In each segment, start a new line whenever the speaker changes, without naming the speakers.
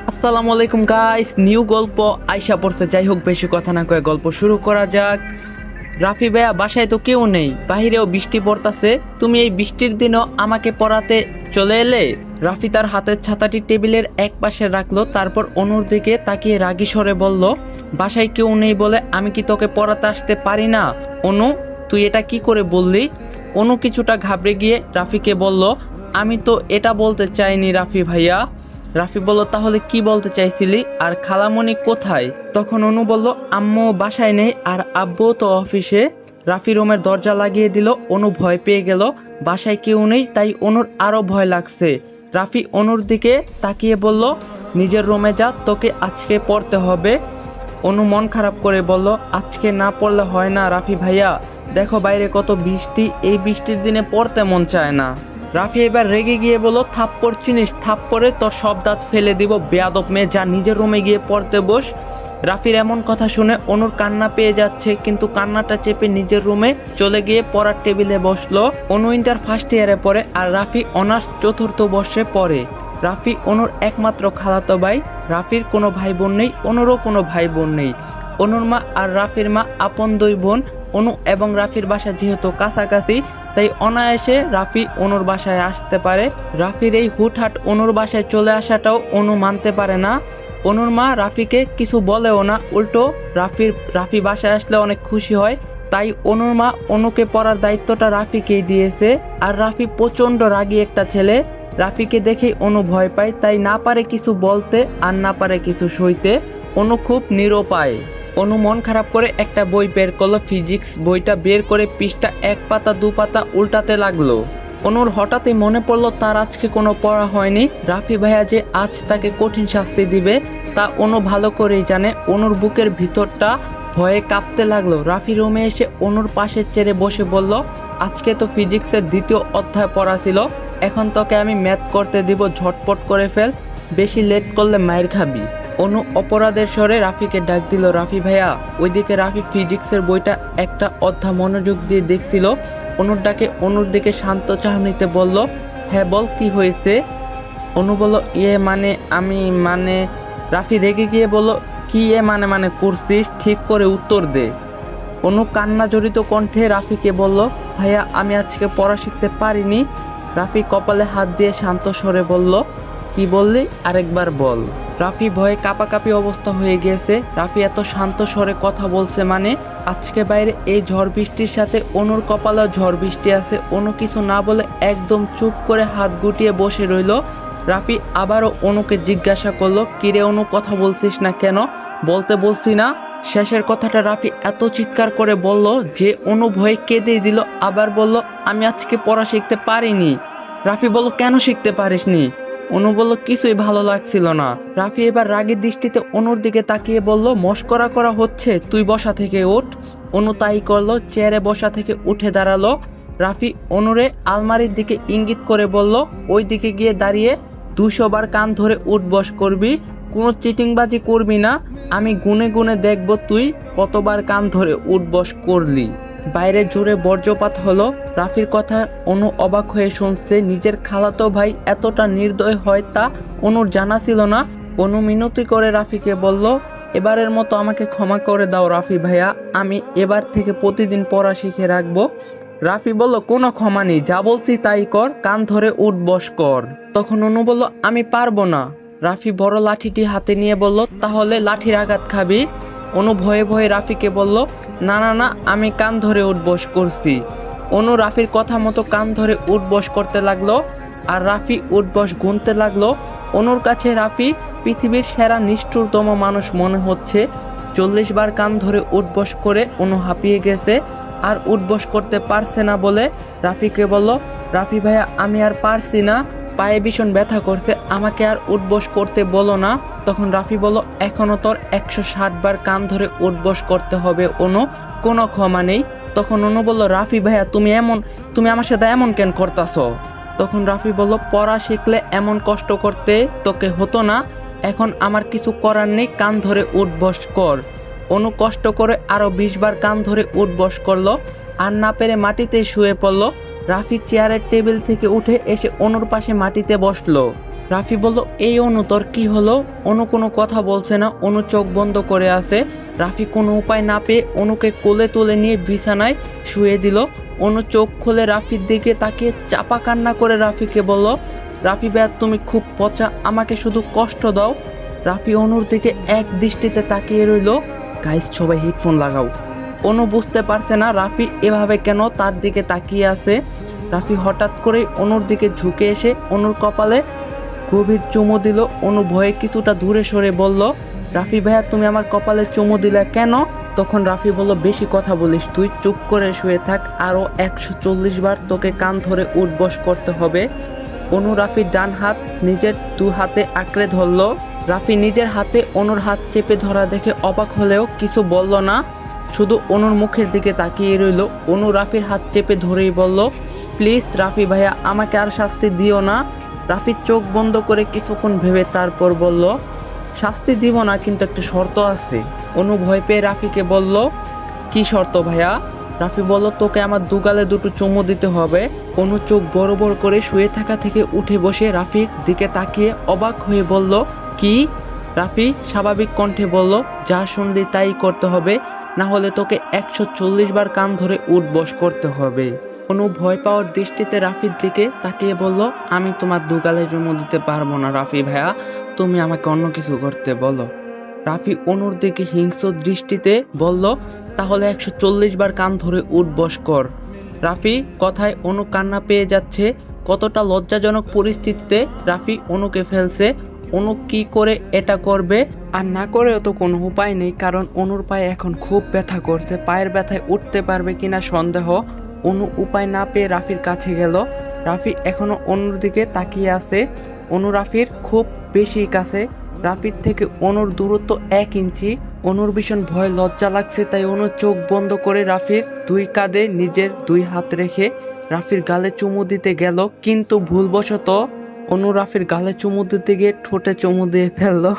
আসসালামু আলাইকুম guys, new গল্প আইসা পড়ছে। যাই হোক, বেশি কথা না কয়ে গল্প শুরু করা যাক। রাফি ভাইয়া, বাসায় তো কেউ নেই, বাহিরেও বৃষ্টি পড়তাছে, তুমি এই বৃষ্টির দিনও আমাকে পড়াতে চলে এলে? রাফি তার হাতের ছাতাটি টেবিলের এক পাশে রাখলো, তারপর অনুর দিকে তাকিয়ে রাগী স্বরে বলল, বাসায় কেউ নেই বলে আমি কি তোকে পড়াতে আসতে পারি না? অনু, তুই এটা কি করে বললি? অনু কিছুটা ঘাবড়ে গিয়ে রাফিকে বলল, আমি তো এটা বলতে চাইনি রাফি ভাইয়া। রাফি বলল, তাহলে কি বলতে চাইছিলি? আর খালামণি কোথায়? তখন অনু বলল, আম্মু বাসায় নেই আর আব্বু তো অফিসে। রাফি রুমের দরজা লাগিয়ে দিল। অনু ভয় পেয়ে গেল, বাসায় কেউ নেই, তাই অনুর আরো ভয় লাগছে। রাফি অনুর দিকে তাকিয়ে বলল, নিজের রুমে যা, তোকে আজকে পড়তে হবে। অনু মন খারাপ করে বলল, আজকে না পড়লে হয় না রাফি ভাইয়া, দেখো বাইরে কত বৃষ্টি, এই বৃষ্টির দিনে পড়তে মন চায় না। রাফি এবার রেগে গিয়ে বলল, থাপ্পড় চিনিস? থাপ্পড়ে তোর সব দাঁত ফেলে দিব, বেয়াদব মেয়ে, যা নিজের রুমে গিয়ে পড়তে বস। রাফির এমন কথা শুনে অনুর কান্না পেয়ে যাচ্ছে, কিন্তু কান্নাটা চেপে নিজের রুমে চলে গিয়ে পড়ার টেবিলে বসলো। অনু ইন্টার ফার্স্ট ইয়ারে পড়ে আর রাফি অনার্স চতুর্থ বর্ষে পড়ে। রাফি অনুর একমাত্র খালাতো ভাই। রাফির কোনো ভাই বোন নেই, অনুরও কোনো ভাই বোন নেই। অনুর মা আর রাফির মা আপন দুই বোন। অনু এবং রাফির বাসা যেহেতু কাছাকাছি, তাই অনায়াসে রাফি অনুর বাসায় আসতে পারে। রাফির এই হুটহাট অনুর বাসায় চলে আসাটাও অনু মানতে পারে না। অনুর মা রাফিকে কিছু বলেও না, উল্টো রাফি বাসায় আসলে অনেক খুশি হয়। তাই অনুর মা অনুকে পড়ার দায়িত্বটা রাফিকেই দিয়েছে। আর রাফি প্রচণ্ড রাগী একটা ছেলে। রাফিকে দেখেই অনু ভয় পায়, তাই না পারে কিছু বলতে আর না পারে কিছু সইতে। অনু খুব নিরুপায়। অনু মন খারাপ করে একটা বই বের করলো, ফিজিক্স বইটা বের করে পৃষ্ঠা এক পাতা দু পাতা উল্টাতে লাগলো। অনুর হঠাৎই মনে পড়লো তার আজকে কোনো পড়া হয়নি। রাফি ভাইয়া যে আজ তাকে কঠিন শাস্তি দিবে তা অনু ভালো করেই জানে। অনুর বুকের ভিতরটা ভয়ে কাঁপতে লাগলো। রাফি রুমে এসে অনুর পাশের চেয়ারে বসে বলল, আজকে তো ফিজিক্সের দ্বিতীয় অধ্যায় পড়া ছিল, এখন তোকে আমি ম্যাথ করতে দিব, ঝটপট করে ফেল, বেশি লেট করলে মায়ের খাবি। অনু অপরাধের স্বরে রাফিকে ডাক দিল, রাফি ভাইয়া। ওইদিকে রাফি ফিজিক্সের বইটা একটা অধ্যায় মনোযোগ দিয়ে দেখছিল। অনুর ডাকে অনুর দিকে শান্ত চাহনিতে বলল, হ্যাঁ বল, কি হয়েছে? অনু বলল, আমি রাফি রেগে গিয়ে বলল, কি মানে করছিস, ঠিক করে উত্তর দে। অনু কান্না জড়িত কণ্ঠে রাফিকে বলল, ভাইয়া আমি আজকে পড়া শিখতে পারিনি। রাফি কপালে হাত দিয়ে শান্ত স্বরে বলল, কি বললি, আরেকবার বল। রাফি ভয়ে কাঁপাকাঁপি অবস্থা হয়ে গিয়েছে। রাফি এত শান্ত স্বরে কথা বলছে মানে আজকে বাইরে এই ঝড় বৃষ্টির সাথে অনুর কপালেও ঝড় বৃষ্টি আছে। অনু কিছু না বলে একদম চুপ করে হাত গুটিয়ে বসে রইল। রাফি আবারও অনুকে জিজ্ঞাসা করলো, কিরে অনু, কথা বলছিস না কেন? বলতে বলছি না। শেষের কথাটা রাফি এত চিৎকার করে বলল যে অনু ভয়ে কেঁদে দিল। আবার বলল, আমি আজকে পড়া শিখতে পারিনি। রাফি বলল, কেন শিখতে পারিসনি? অনু বলল, কিছুই ভালো লাগছিল না। রাফি এবার রাগের দৃষ্টিতে অনুর দিকে তাকিয়ে বলল, মস্করা করা হচ্ছে, তুই বসা থেকে ওঠ। অনু তাই করলো, চেয়ারে বসা থেকে উঠে দাঁড়ালো। রাফি অনুরে আলমারির দিকে ইঙ্গিত করে বলল, ওই দিকে গিয়ে দাঁড়িয়ে 200 বার কান ধরে উঠ বস করবি, কোনো চিটিংবাজি করবি না, আমি গুনে গুনে দেখব তুই কতবার কান ধরে উঠ বস করলি। বাইরে জোরে বজ্রপাত হলো। রাফির কথা অনু অবাক হয়ে শুনছে। নিজের খালাতো ভাই এতটা নির্দয় হয় তা অনুর জানা ছিল না। অনু মিনতি করে রাফিকে বলল, এবারের মতো আমাকে ক্ষমা করে দাও রাফি ভাইয়া, আমি এবার থেকে প্রতিদিন পড়া শিখে রাখবো। রাফি বলল, কোনো ক্ষমা নেই, যা বলছি তাই কর, কান ধরে উঠ বস কর। তখন অনু বলল, আমি পারবো না। রাফি বড় লাঠিটি হাতে নিয়ে বলল, তাহলে লাঠির আঘাত খাবি। অনু ভয়ে ভয়ে রাফিকে বলল, না না না, আমি কান ধরে উঠবস করছি। অনু রাফির কথা মতো কান ধরে উঠবস করতে লাগলো আর রাফি উঠবস গুনতে লাগলো। অনুর কাছে রাফি পৃথিবীর সেরা নিষ্ঠুরতম মানুষ মনে হচ্ছে। 40 বার কান ধরে উঠবস করে অনু হাঁপিয়ে গেছে আর উঠবস করতে পারছে না বলে রাফিকে বলল, রাফি ভাইয়া আমি আর পারছি না, পায়ে ভীষণ ব্যথা করছে, আমাকে আর উঠবস করতে বলো না। তখন রাফি বলল, এখনো তোর 160 বার কান ধরে উঠবস করতে হবে অনু, কোনো ক্ষমা নেই। তখন অনু বলল, রাফি ভাইয়া তুমি আমার সাথে এমন কেন করতাছো? তখন রাফি বলল, পড়া শিখলে এমন কষ্ট করতে তোকে হতো না, এখন আমার কিছু করার নেই, কান ধরে উঠবস কর। অনু কষ্ট করে আরো 20 বার কান ধরে উঠবস করলো আর না পেরে মাটিতে শুয়ে পড়লো। রাফি চেয়ারের টেবিল থেকে উঠে এসে অনুর পাশে মাটিতে বসলো। রাফি বলল, এই অনু তোর কি হলো? অনু কোনো কথা বলছে না, অনু চোখ বন্ধ করে আছে। রাফি কোনো উপায় না পেয়ে অনুকে কোলে তুলে নিয়ে বিছানায় শুয়ে দিল। অনু চোখ খুলে রাফির দিকে তাকিয়ে চাপা কান্না করে রাফিকে বলল, রাফি ভাইয়া তুমি খুব পচা, আমাকে শুধু কষ্ট দাও। রাফি অনুর দিকে এক দৃষ্টিতে তাকিয়ে রইল। গাইস সবাই হেডফোন লাগাও। অনু বুঝতে পারছে না রাফি এভাবে কেন তার দিকে তাকিয়ে আছে। রাফি হঠাৎ করে অনুর দিকে ঝুঁকে এসে অনুর কপালে গভীর চুমু দিল। অনু ভয়ে কিছুটা দূরে সরে বলল, রাফি ভাইয়া তুমি আমার কপালে চুমু দিলে কেন? তখন রাফি বলল, বেশি কথা বলিস, তুই চুপ করে শুয়ে থাক, আরও 140 বার তোকে কান ধরে উঠবস করতে হবে। অনু রাফির ডান হাত নিজের দু হাতে আঁকড়ে ধরল। রাফি নিজের হাতে অনুর হাত চেপে ধরা দেখে অবাক হলেও কিছু বলল না, শুধু অনুর মুখের দিকে তাকিয়ে রইল। অনু রাফির হাত চেপে ধরেই বলল, প্লিজ রাফি ভাইয়া আমাকে আর শাস্তি দিও না। রাফির চোখ বন্ধ করে কিছুক্ষণ ভেবে তারপর বলল, শাস্তি দিব না, কিন্তু একটা শর্ত আছে। অনু ভয় পেয়ে রাফিকে বলল, কি শর্ত ভাইয়া? রাফি বলল, তোকে আমার দুগালে দুটো চুমু দিতে হবে। অনু চোখ বড় বড় করে শুয়ে থাকা থেকে উঠে বসে রাফির দিকে তাকিয়ে অবাক হয়ে বলল, কি? রাফি স্বাভাবিক কণ্ঠে বলল, যা শুনলি তাই করতে হবে, না হলে তোকে 140 বার কান ধরে উঠবস করতে হবে। অনু ভয় পাওয়ার দৃষ্টিতে রাফির দিকে তাকিয়ে বলল, আমি তোমার দুগালে চুমু দিতে পারবো না রাফি ভাইয়া, তুমি আমাকে অন্য কিছু করতে বলো। রাফি অনুর দিকে হিংস্র দৃষ্টিতে বলল, তাহলে 140 বার কান ধরে উঠবস কর। রাফি কথায় অনু কান্না পেয়ে যাচ্ছে। কতটা লজ্জাজনক পরিস্থিতিতে রাফি অনুকে ফেলছে। অনু কি করে এটা করবে? আর না করেও তো কোনো উপায় নেই, কারণ অনুর পায়ে এখন খুব ব্যথা করছে। পায়ের ব্যথায় উঠতে পারবে কিনা সন্দেহ। অনু উপায় না পেয়ে রাফির কাছে গেল। রাফি এখনো অনুর দিকে তাকিয়ে আছে। অনু রাফির খুব বেশি কাছে। রাফির থেকে অনুর দূরত্ব 1 ইঞ্চি। অনুর ভীষণ ভয় লজ্জা লাগছে, তাই অনু চোখ বন্ধ করে রাফির 2 কাঁধে নিজের 2 হাত রেখে রাফির গালে চুমু দিতে গেল, কিন্তু ভুলবশত অনু রাফির গালে চুমু দিতে গিয়ে ঠোঁটে চুমু দিয়ে ফেললো।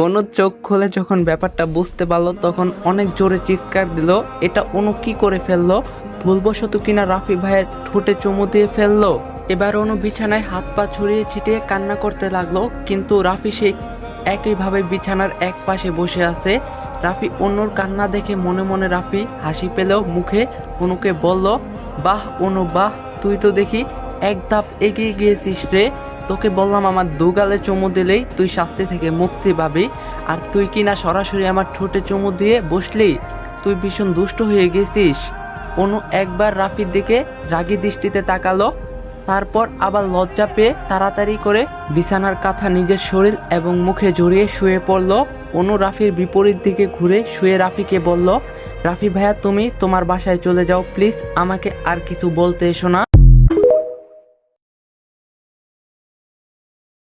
অনু চোখ খুলে যখন ব্যাপারটা বুঝতে পারলো তখন অনেক জোরে চিৎকার দিল। এটা অনু কি করে ফেললো? ভুলবশত কিনা রাফি ভাইয়ের ঠোঁটে চুমু দিয়ে ফেললো। এবার অনু বিছানায় হাত পা ছড়িয়ে ছিটিয়ে কান্না করতে লাগলো, কিন্তু রাফি সেই একইভাবে বিছানার এক পাশে বসে আছে। রাফি অনুর কান্না দেখে মনে মনে রাফি হাসি পেলেও মুখে অনুকে বলল, বাহ অনু বাহ, তুই তো দেখি এক ধাপ এগিয়ে গিয়েছিস রে। তোকে বললাম আমার দুগালে চুমু দিলেই তুই শাস্তি থেকে মুক্তি পাবি, আর তুই কিনা সরাসরি আমার ঠোঁটে চুমু দিয়ে বসলি। তুই ভীষণ দুষ্ট হয়ে গেছিস। অনু একবার রাফির দিকে রাগী দৃষ্টিতে তাকালো, তারপর আবার লজ্জা পেয়ে তাড়াতাড়ি করে বিছানার কাঁথা নিজের শরীর এবং মুখে জড়িয়ে শুয়ে পড়ল। অনু রাফির বিপরীত দিকে ঘুরে শুয়ে রাফিকে বলল, রাফি ভাইয়া তুমি তোমার বাসায় চলে যাও, প্লিজ আমাকে আর কিছু বলতে এসো না।